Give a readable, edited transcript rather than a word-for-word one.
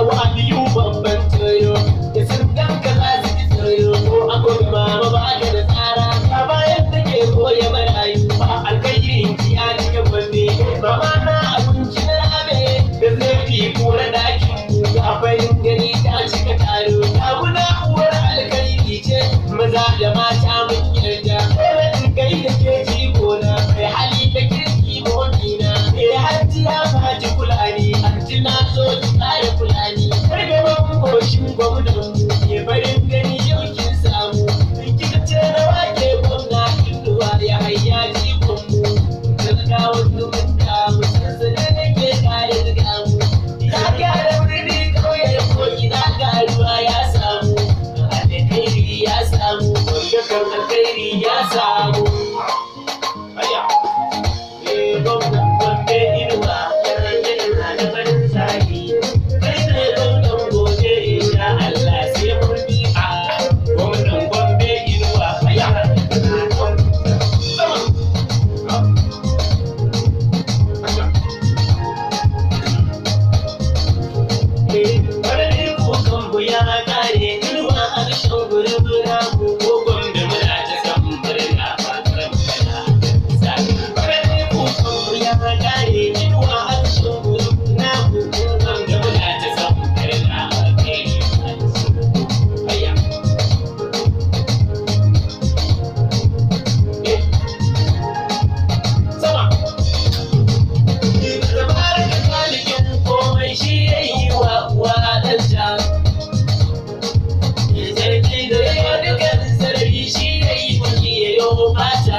wa aliyu babban tsoro da sun ganka za su ji tsoro ko akwai mama ba ka da tsara ka bayan take koya marayu ba alkairin ki ya cika gombe mama na abinci na rabe da zai kura dakin mu ga farin gani ta cika taro ta guna uwar alkairi ce maza da mata mun yarda in kai da ke jigona mai hali da kirki monina mai hajjiya fati kulani na so ki tsara fulani har gaban goshin gwamnan mu ke farin gani yau kin samu in kika ce rawa ke gwamna inuwa ya hayya jikon mu talakawan zumunta mu sansane da ke kare zuga mu ya gyara birni kauye ko ina ga ruwa ya samu alkhairi ya samu dukkan alkhairi ya samu aya gwamnan gombe inuwa Fata